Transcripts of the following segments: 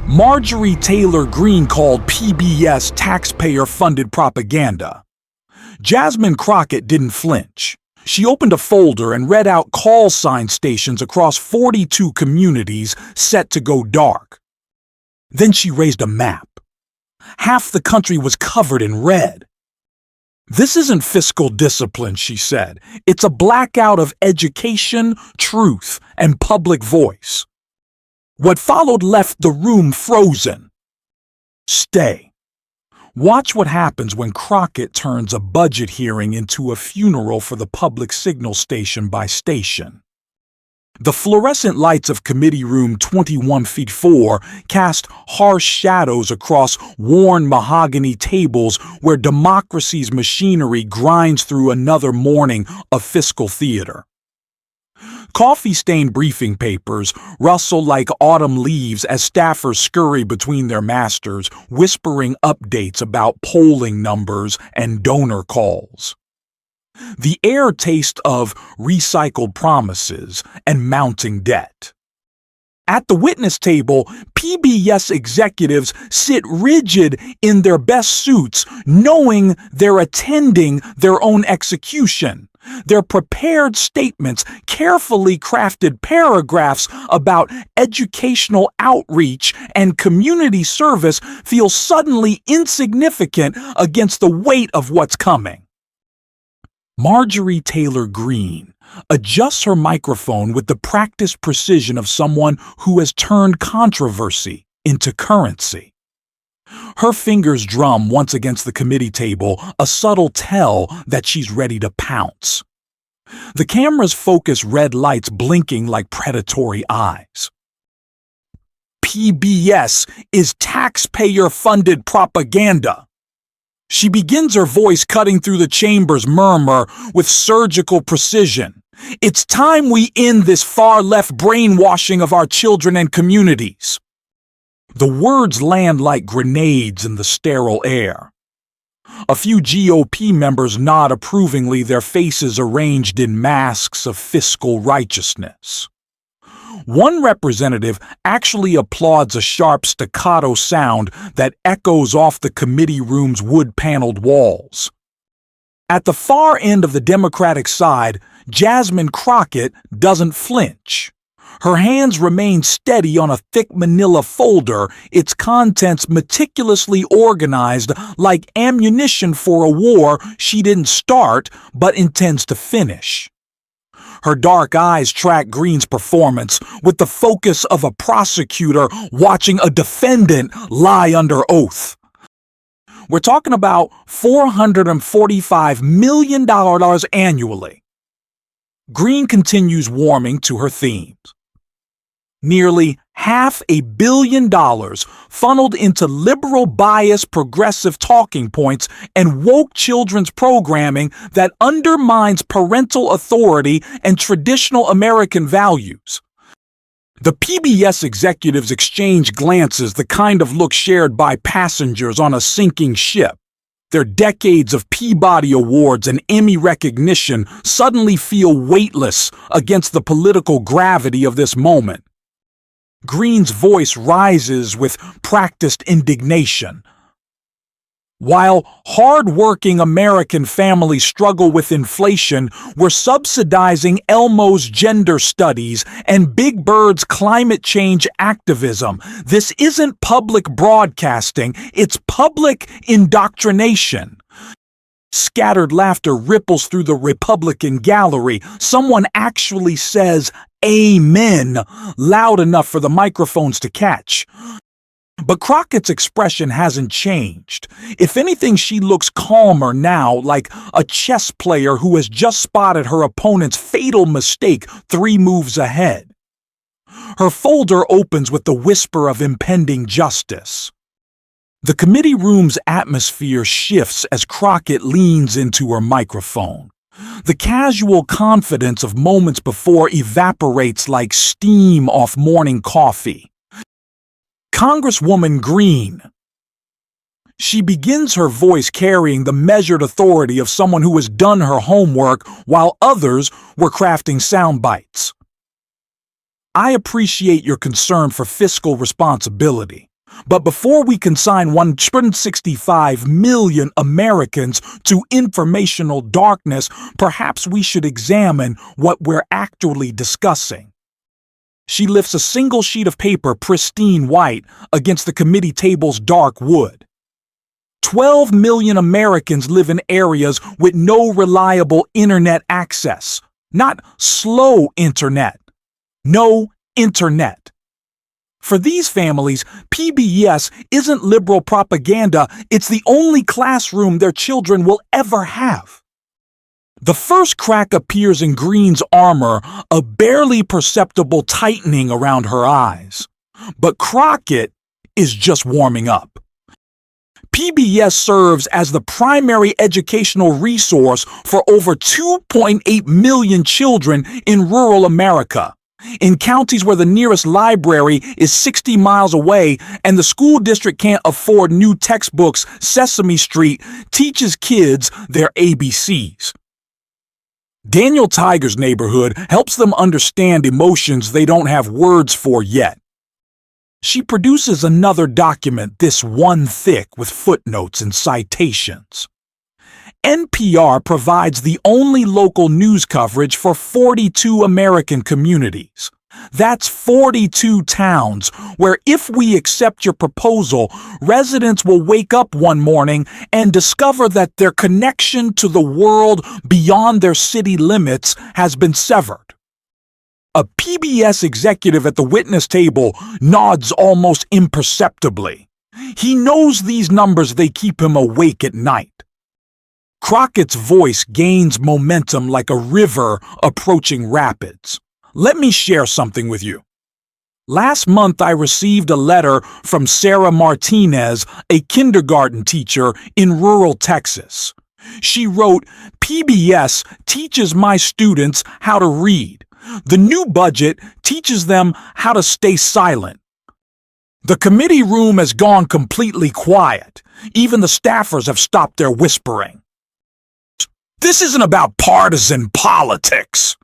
Marjorie Taylor Greene called PBS taxpayer-funded propaganda. Jasmine Crockett didn't flinch. She opened a folder and read out call sign stations across 42 communities set to go dark. Then she raised a map. Half the country was covered in red. "This isn't fiscal discipline," she said. "It's a blackout of education, truth, and public voice." What followed left the room frozen. Stay. Watch what happens when Crockett turns a budget hearing into a funeral for the public signal station by station. The fluorescent lights of Committee Room 21-4 cast harsh shadows across worn mahogany tables where democracy's machinery grinds through another morning of fiscal theater. Coffee-stained briefing papers rustle like autumn leaves as staffers scurry between their masters, whispering updates about polling numbers and donor calls. The air tastes of recycled promises and mounting debt. At the witness table, PBS executives sit rigid in their best suits, knowing they're attending their own execution. Their prepared statements, carefully crafted paragraphs about educational outreach and community service feel suddenly insignificant against the weight of what's coming. Marjorie Taylor Greene adjusts her microphone with the practiced precision of someone who has turned controversy into currency. Her fingers drum once against the committee table, a subtle tell that she's ready to pounce. The cameras focus red lights blinking like predatory eyes. PBS is taxpayer-funded propaganda. She begins, her voice cutting through the chamber's murmur with surgical precision. It's time we end this far-left brainwashing of our children and communities. The words land like grenades in the sterile air. A few GOP members nod approvingly, their faces arranged in masks of fiscal righteousness. One representative actually applauds a sharp staccato sound that echoes off the committee room's wood-paneled walls. At the far end of the Democratic side, Jasmine Crockett doesn't flinch. Her hands remain steady on a thick manila folder, its contents meticulously organized like ammunition for a war she didn't start but intends to finish. Her dark eyes track Greene's performance with the focus of a prosecutor watching a defendant lie under oath. We're talking about $445 million annually. Greene continues warming to her themes. Nearly $500 million funneled into liberal bias progressive talking points and woke children's programming that undermines parental authority and traditional American values. The PBS executives exchange glances, the kind of look shared by passengers on a sinking ship. Their decades of Peabody Awards and Emmy recognition suddenly feel weightless against the political gravity of this moment. Greene's voice rises with practiced indignation. While hard-working American families struggle with inflation, we're subsidizing Elmo's gender studies and Big Bird's climate change activism. This isn't public broadcasting, it's public indoctrination. Scattered laughter ripples through the Republican gallery. Someone actually says, "Amen," loud enough for the microphones to catch. But Crockett's expression hasn't changed. If anything, she looks calmer now, like a chess player who has just spotted her opponent's fatal mistake 3 moves ahead. Her folder opens with the whisper of impending justice. The committee room's atmosphere shifts as Crockett leans into her microphone. The casual confidence of moments before evaporates like steam off morning coffee. "Congresswoman Greene." She begins, her voice carrying the measured authority of someone who has done her homework while others were crafting sound bites. "I appreciate your concern for fiscal responsibility. But before we consign 165 million Americans to informational darkness, perhaps we should examine what we're actually discussing. She lifts a single sheet of paper, pristine white, against the committee table's dark wood. 12 million Americans live in areas with no reliable internet access. Not slow internet. No internet. For these families, PBS isn't liberal propaganda, it's the only classroom their children will ever have. The first crack appears in Green's armor, a barely perceptible tightening around her eyes. But Crockett is just warming up. PBS serves as the primary educational resource for over 2.8 million children in rural America. In counties where the nearest library is 60 miles away and the school district can't afford new textbooks, Sesame Street teaches kids their ABCs. Daniel Tiger's neighborhood helps them understand emotions they don't have words for yet. She produces another document, this one thick with footnotes and citations. NPR provides the only local news coverage for 42 American communities. That's 42 towns where, if we accept your proposal, residents will wake up one morning and discover that their connection to the world beyond their city limits has been severed. A PBS executive at the witness table nods almost imperceptibly. He knows these numbers, they keep him awake at night. Crockett's voice gains momentum like a river approaching rapids. Let me share something with you. Last month I received a letter from Sarah Martinez, a kindergarten teacher in rural Texas. She wrote, "PBS teaches my students how to read. The new budget teaches them how to stay silent. The committee room has gone completely quiet. Even the staffers have stopped their whispering. This isn't about partisan politics."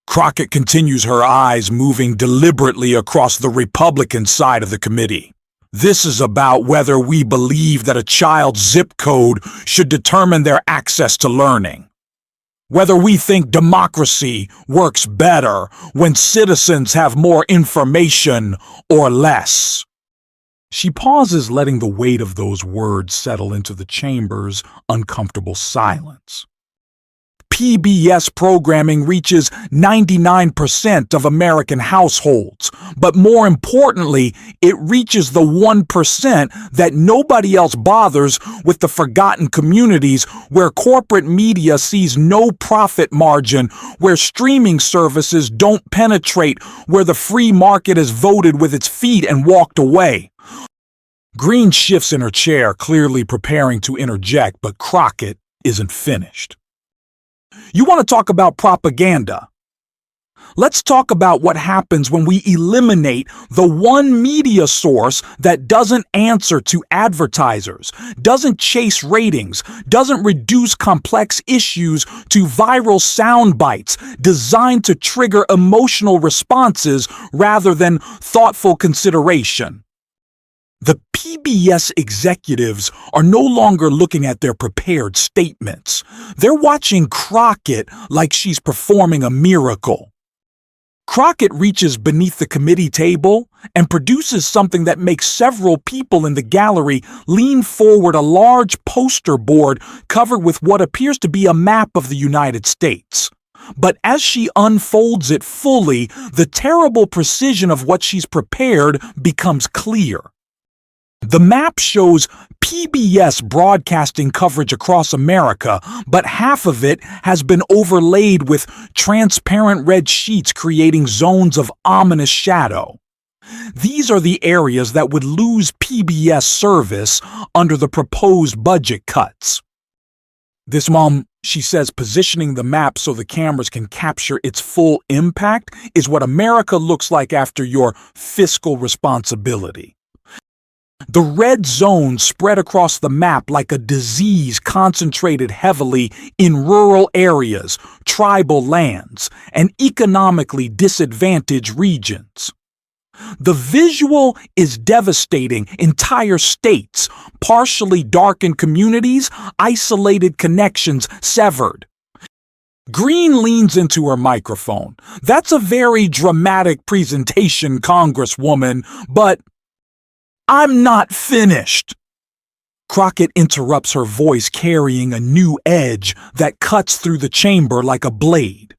Crockett continues, her eyes moving deliberately across the Republican side of the committee. "This is about whether we believe that a child's zip code should determine their access to learning. Whether we think democracy works better when citizens have more information or less." She pauses, letting the weight of those words settle into the chamber's uncomfortable silence. PBS programming reaches 99% of American households, but more importantly, it reaches the 1% that nobody else bothers with, the forgotten communities where corporate media sees no profit margin, where streaming services don't penetrate, where the free market has voted with its feet and walked away. Green shifts in her chair, clearly preparing to interject, but Crockett isn't finished. "You want to talk about propaganda? Let's talk about what happens when we eliminate the one media source that doesn't answer to advertisers, doesn't chase ratings, doesn't reduce complex issues to viral sound bites designed to trigger emotional responses rather than thoughtful consideration." The PBS executives are no longer looking at their prepared statements. They're watching Crockett like she's performing a miracle. Crockett reaches beneath the committee table and produces something that makes several people in the gallery lean forward, a large poster board covered with what appears to be a map of the United States. But as she unfolds it fully, the terrible precision of what she's prepared becomes clear. The map shows PBS broadcasting coverage across America, but half of it has been overlaid with transparent red sheets, creating zones of ominous shadow. These are the areas that would lose PBS service under the proposed budget cuts. "This, Mom," she says, positioning the map so the cameras can capture its full impact, "is what America looks like after your fiscal responsibility. The red zones spread across the map like a disease, concentrated heavily in rural areas, tribal lands, and economically disadvantaged regions. The visual is devastating. Entire states, partially darkened communities, isolated connections severed. Green leans into her microphone. That's a very dramatic presentation, Congresswoman, but I'm not finished. Crockett interrupts, her voice carrying a new edge that cuts through the chamber like a blade.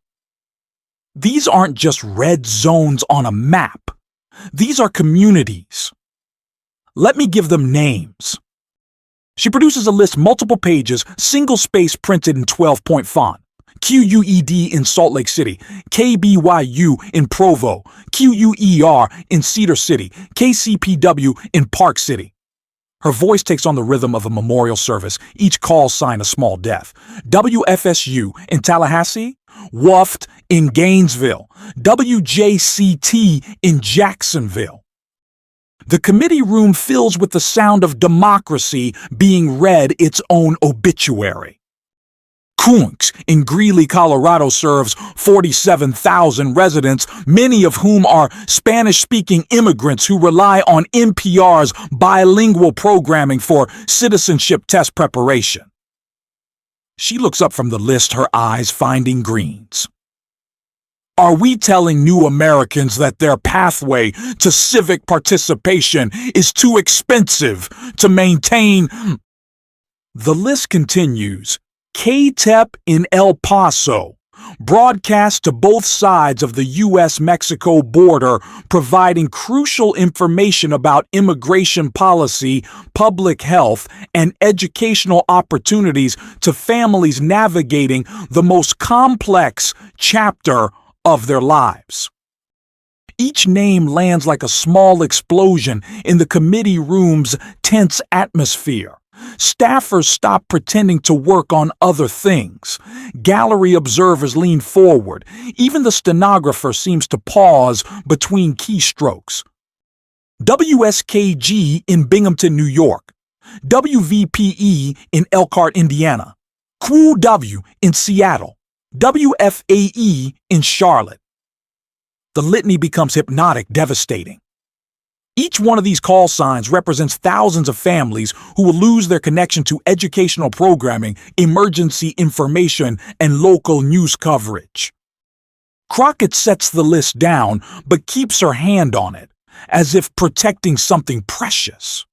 These aren't just red zones on a map. These are communities. Let me give them names. She produces a list, multiple pages, single space printed in 12-point font. QUED in Salt Lake City, KBYU in Provo, QUER in Cedar City, KCPW in Park City. Her voice takes on the rhythm of a memorial service, each call sign a small death. WFSU in Tallahassee, WUFT in Gainesville, WJCT in Jacksonville. The committee room fills with the sound of democracy being read its own obituary. Kunks in Greeley, Colorado serves 47,000 residents, many of whom are Spanish-speaking immigrants who rely on NPR's bilingual programming for citizenship test preparation. She looks up from the list, her eyes finding greens. Are we telling new Americans that their pathway to civic participation is too expensive to maintain? The list continues. KTEP in El Paso, broadcast to both sides of the U.S.-Mexico border, providing crucial information about immigration policy, public health, and educational opportunities to families navigating the most complex chapter of their lives. Each name lands like a small explosion in the committee room's tense atmosphere. Staffers stop pretending to work on other things. Gallery observers lean forward. Even the stenographer seems to pause between keystrokes. WSKG in Binghamton, New York. WVPE in Elkhart, Indiana. QW in Seattle. WFAE in Charlotte. The litany becomes hypnotic, devastating. Each one of these call signs represents thousands of families who will lose their connection to educational programming, emergency information, and local news coverage. Crockett sets the list down, but keeps her hand on it, as if protecting something precious.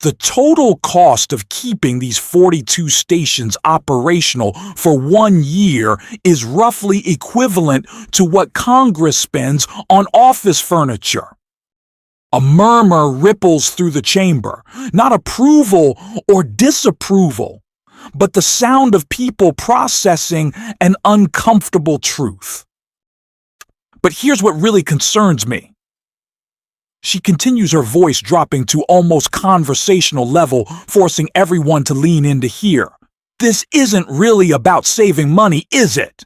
The total cost of keeping these 42 stations operational for 1 year is roughly equivalent to what Congress spends on office furniture. A murmur ripples through the chamber, not approval or disapproval, but the sound of people processing an uncomfortable truth. But here's what really concerns me. She continues, her voice dropping to almost conversational level, forcing everyone to lean in to hear. This isn't really about saving money, is it?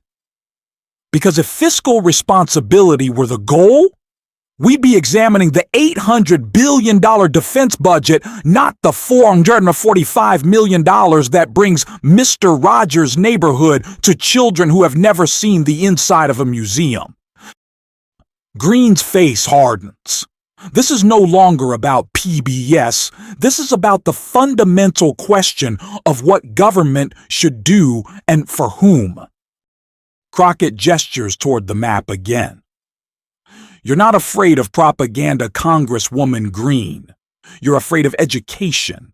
Because if fiscal responsibility were the goal, we'd be examining the $800 billion defense budget, not the $445 million that brings Mr. Rogers' Neighborhood to children who have never seen the inside of a museum. Green's face hardens. This is no longer about PBS. This is about the fundamental question of what government should do and for whom. Crockett gestures toward the map again. You're not afraid of propaganda, Congresswoman Green. You're afraid of education.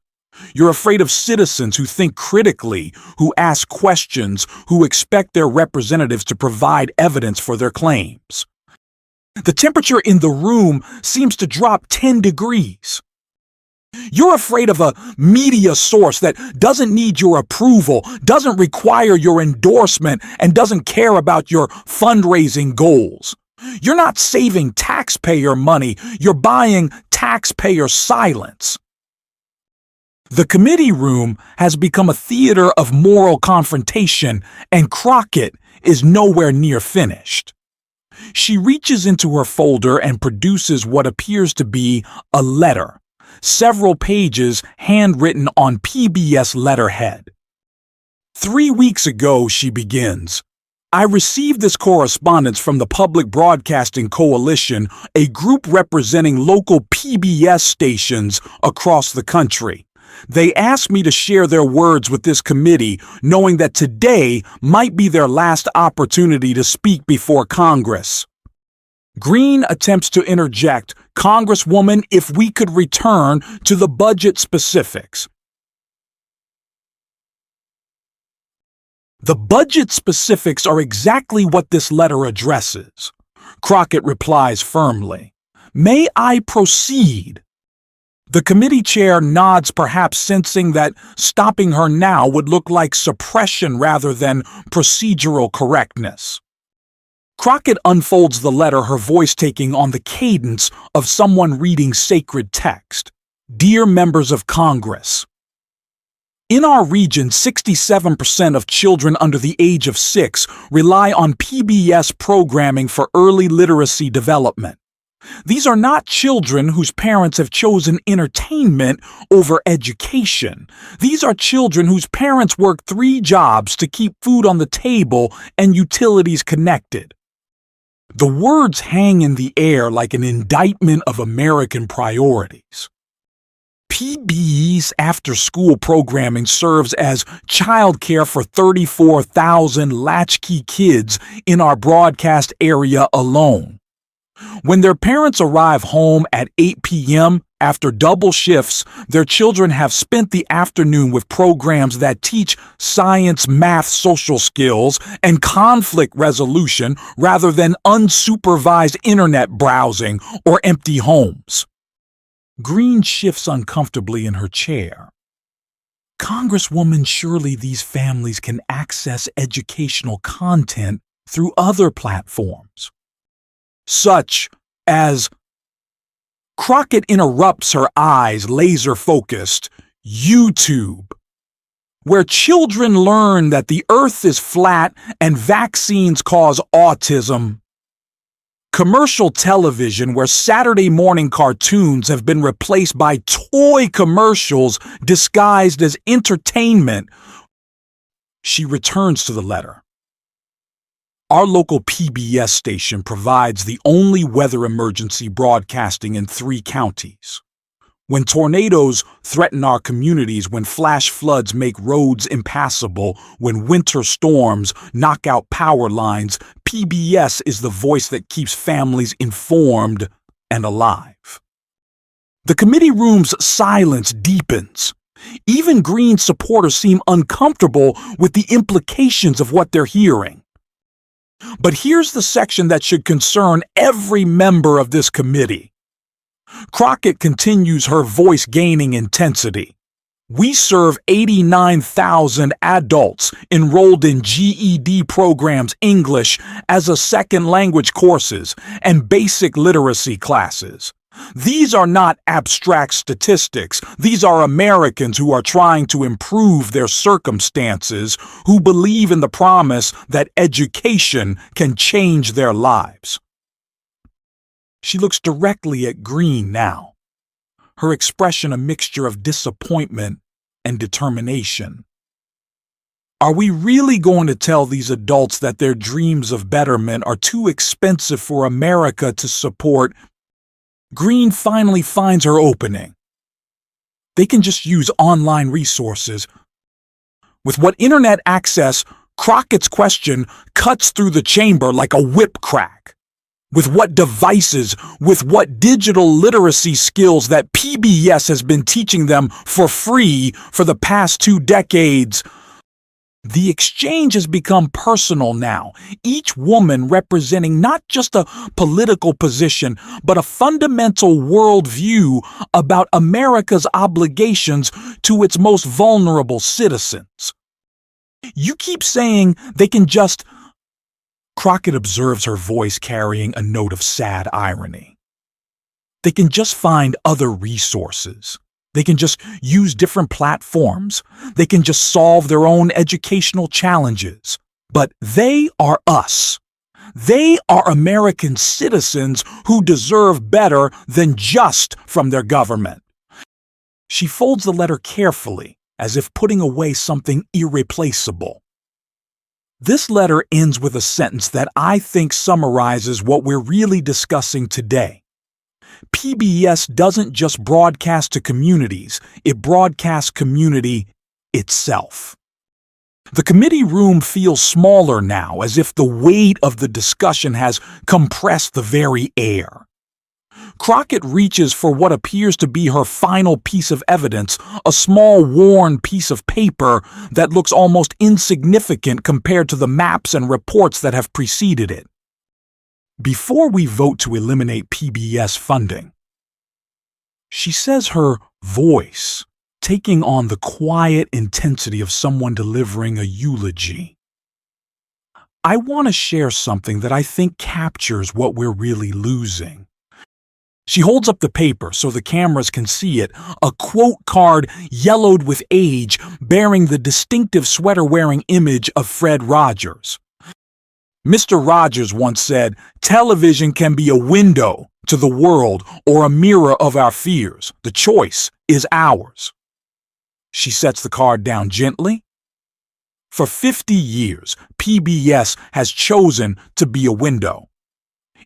You're afraid of citizens who think critically, who ask questions, who expect their representatives to provide evidence for their claims. The temperature in the room seems to drop 10 degrees. You're afraid of a media source that doesn't need your approval, doesn't require your endorsement, and doesn't care about your fundraising goals. You're not saving taxpayer money, you're buying taxpayer silence. The committee room has become a theater of moral confrontation, and Crockett is nowhere near finished. She reaches into her folder and produces what appears to be a letter, several pages handwritten on PBS letterhead. 3 weeks ago, she begins, I received this correspondence from the Public Broadcasting Coalition, a group representing local PBS stations across the country. They asked me to share their words with this committee, knowing that today might be their last opportunity to speak before Congress. Green attempts to interject, "Congresswoman, if we could return to the budget specifics." The budget specifics are exactly what this letter addresses. Crockett replies firmly, "May I proceed?" The committee chair nods, perhaps sensing that stopping her now would look like suppression rather than procedural correctness. Crockett unfolds the letter, her voice taking on the cadence of someone reading sacred text. "Dear members of Congress, in our region, 67% of children under the age of 6 rely on PBS programming for early literacy development. These are not children whose parents have chosen entertainment over education. These are children whose parents work 3 jobs to keep food on the table and utilities connected." The words hang in the air like an indictment of American priorities. PB's after-school programming serves as childcare for 34,000 latchkey kids in our broadcast area alone. When their parents arrive home at 8 p.m. after double shifts, their children have spent the afternoon with programs that teach science, math, social skills, and conflict resolution rather than unsupervised internet browsing or empty homes. Green shifts uncomfortably in her chair. "Congresswoman, surely these families can access educational content through other platforms, such as..." Crockett interrupts, her eyes laser-focused. "YouTube, where children learn that the earth is flat and vaccines cause autism. Commercial television, where Saturday morning cartoons have been replaced by toy commercials disguised as entertainment." She returns to the letter. "Our local PBS station provides the only weather emergency broadcasting in 3 counties. When tornadoes threaten our communities, when flash floods make roads impassable, when winter storms knock out power lines, PBS is the voice that keeps families informed and alive." The committee room's silence deepens. Even Green supporters seem uncomfortable with the implications of what they're hearing. But here's the section that should concern every member of this committee. Crockett continues, her voice gaining intensity. "We serve 89,000 adults enrolled in GED programs, English as a second language courses, and basic literacy classes. These are not abstract statistics. These are Americans who are trying to improve their circumstances, who believe in the promise that education can change their lives." She looks directly at Green now, her expression a mixture of disappointment and determination. "Are we really going to tell these adults that their dreams of betterment are too expensive for America to support?" Green finally finds her opening. "They can just use online resources. With what internet access?" Crockett's question cuts through the chamber like a whip crack. "With what devices, with what digital literacy skills that PBS has been teaching them for free for the past 2 decades. The exchange has become personal now, each woman representing not just a political position, but a fundamental worldview about America's obligations to its most vulnerable citizens. You keep saying they can just..." Crockett observes her voice carrying a note of sad irony. "They can just find other resources. They can just use different platforms. They can just solve their own educational challenges. But they are us. They are American citizens who deserve better than just from their government." She folds the letter carefully, as if putting away something irreplaceable. This letter ends with a sentence that I think summarizes what we're really discussing today. PBS doesn't just broadcast to communities, it broadcasts community itself. The committee room feels smaller now, as if the weight of the discussion has compressed the very air. Crockett reaches for what appears to be her final piece of evidence, a small worn piece of paper that looks almost insignificant compared to the maps and reports that have preceded it. Before we vote to eliminate PBS funding, she says, her voice taking on the quiet intensity of someone delivering a eulogy. I want to share something that I think captures what we're really losing. She holds up the paper so the cameras can see it, a quote card yellowed with age bearing the distinctive sweater-wearing image of Fred Rogers. Mr. Rogers once said, "Television can be a window to the world or a mirror of our fears. The choice is ours." She sets the card down gently. For 50 years, PBS has chosen to be a window.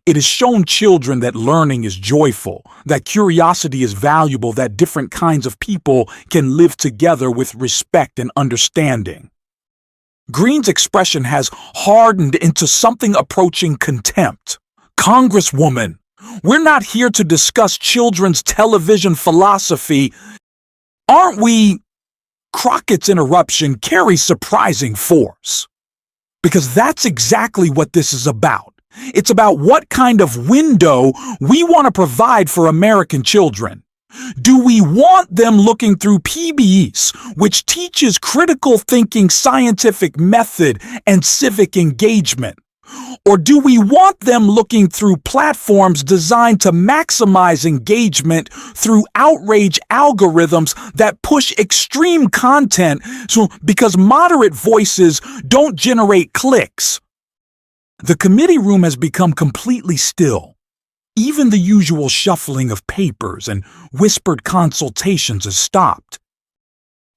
It has shown children that learning is joyful, that curiosity is valuable, that different kinds of people can live together with respect and understanding. Green's expression has hardened into something approaching contempt. "Congresswoman, we're not here to discuss children's television philosophy. Aren't we?" Crockett's interruption carries surprising force. Because that's exactly what this is about. It's about what kind of window we want to provide for American children. Do we want them looking through PBS, which teaches critical thinking, scientific method, and civic engagement? Or do we want them looking through platforms designed to maximize engagement through outrage algorithms that push extreme content because moderate voices don't generate clicks? The committee room has become completely still. Even the usual shuffling of papers and whispered consultations has stopped.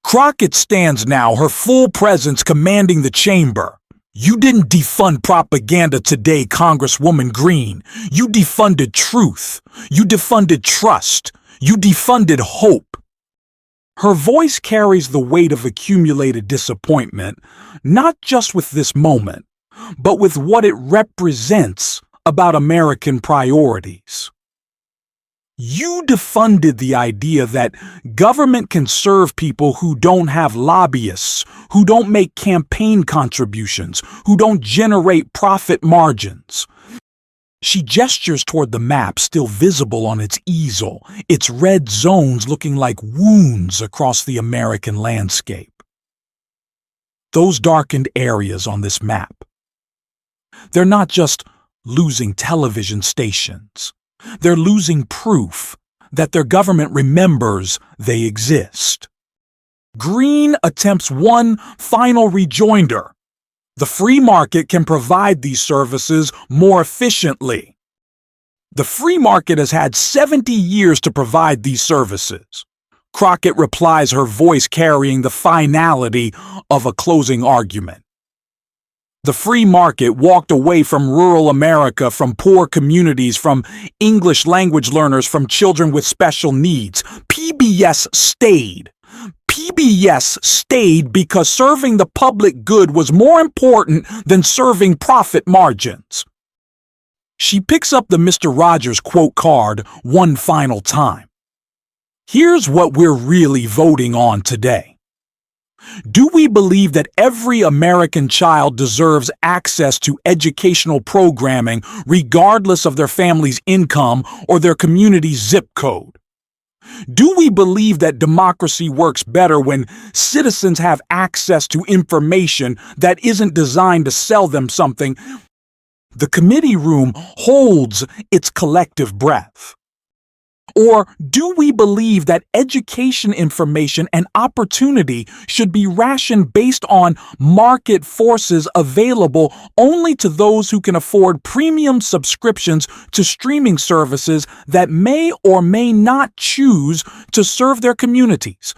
Crockett stands now, her full presence commanding the chamber. "You didn't defund propaganda today, Congresswoman Green. You defunded truth. You defunded trust. You defunded hope." Her voice carries the weight of accumulated disappointment, not just with this moment, but with what it represents about American priorities. You defunded the idea that government can serve people who don't have lobbyists, who don't make campaign contributions, who don't generate profit margins. She gestures toward the map still visible on its easel, its red zones looking like wounds across the American landscape. Those darkened areas on this map, they're not just losing television stations. They're losing proof that their government remembers they exist. Green attempts one final rejoinder. The free market can provide these services more efficiently. The free market has had 70 years to provide these services. Crockett replies, her voice carrying the finality of a closing argument. The free market walked away from rural America, from poor communities, from English language learners, from children with special needs. PBS stayed. PBS stayed because serving the public good was more important than serving profit margins. She picks up the Mr. Rogers quote card one final time. Here's what we're really voting on today. Do we believe that every American child deserves access to educational programming regardless of their family's income or their community's zip code? Do we believe that democracy works better when citizens have access to information that isn't designed to sell them something? The committee room holds its collective breath. Or do we believe that education information and opportunity should be rationed based on market forces available only to those who can afford premium subscriptions to streaming services that may or may not choose to serve their communities?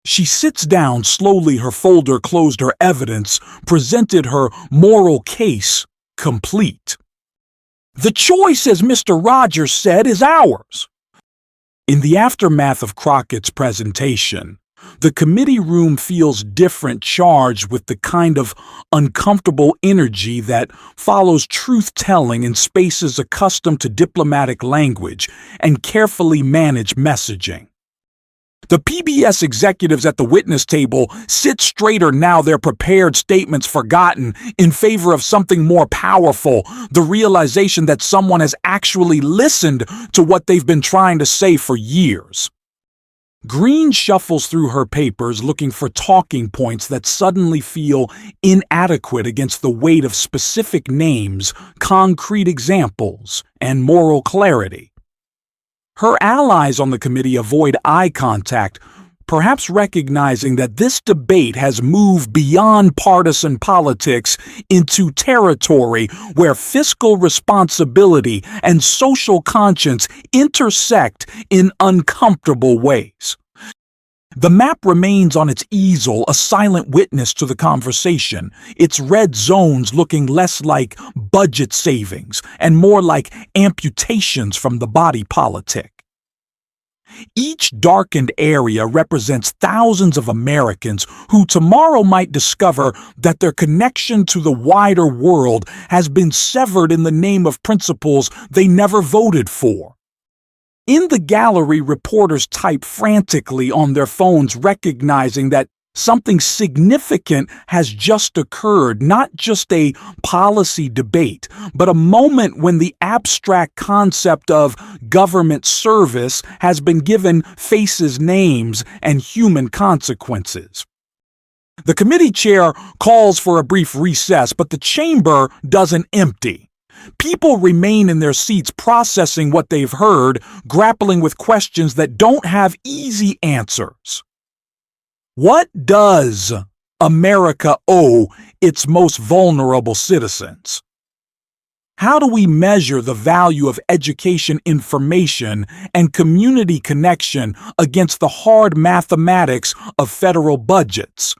She sits down slowly, her folder closed, her evidence presented, her moral case complete. The choice, as Mr. Rogers said, is ours. In the aftermath of Crockett's presentation, the committee room feels different, charged with the kind of uncomfortable energy that follows truth-telling in spaces accustomed to diplomatic language and carefully managed messaging. The PBS executives at the witness table sit straighter now, their prepared statements forgotten, in favor of something more powerful, the realization that someone has actually listened to what they've been trying to say for years. Green shuffles through her papers looking for talking points that suddenly feel inadequate against the weight of specific names, concrete examples, and moral clarity. Her allies on the committee avoid eye contact, perhaps recognizing that this debate has moved beyond partisan politics into territory where fiscal responsibility and social conscience intersect in uncomfortable ways. The map remains on its easel, a silent witness to the conversation, its red zones looking less like budget savings and more like amputations from the body politic. Each darkened area represents thousands of Americans who tomorrow might discover that their connection to the wider world has been severed in the name of principles they never voted for. In the gallery, reporters type frantically on their phones, recognizing that something significant has just occurred, not just a policy debate, but a moment when the abstract concept of government service has been given faces, names, and human consequences. The committee chair calls for a brief recess, but the chamber doesn't empty. People remain in their seats, processing what they've heard, grappling with questions that don't have easy answers. What does America owe its most vulnerable citizens? How do we measure the value of education, information, and community connection against the hard mathematics of federal budgets?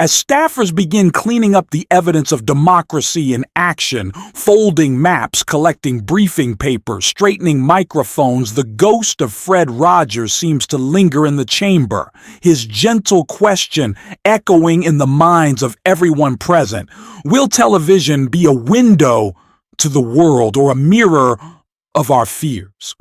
As staffers begin cleaning up the evidence of democracy in action, folding maps, collecting briefing papers, straightening microphones, the ghost of Fred Rogers seems to linger in the chamber, his gentle question echoing in the minds of everyone present. Will television be a window to the world or a mirror of our fears?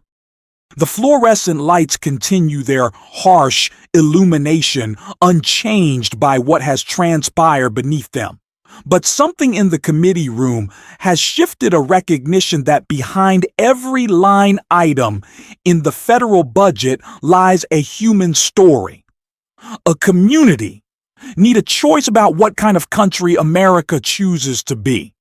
The fluorescent lights continue their harsh illumination, unchanged by what has transpired beneath them. But something in the committee room has shifted, a recognition that behind every line item in the federal budget lies a human story. A community need a choice about what kind of country America chooses to be.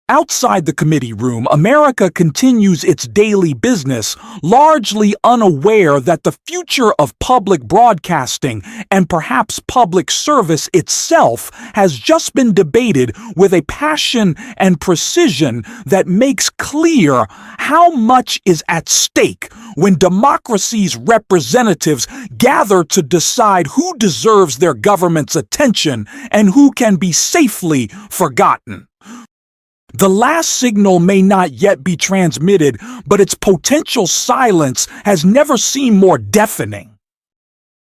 Outside the committee room, America continues its daily business, largely unaware that the future of public broadcasting and perhaps public service itself has just been debated with a passion and precision that makes clear how much is at stake when democracy's representatives gather to decide who deserves their government's attention and who can be safely forgotten. The last signal may not yet be transmitted, but its potential silence has never seemed more deafening.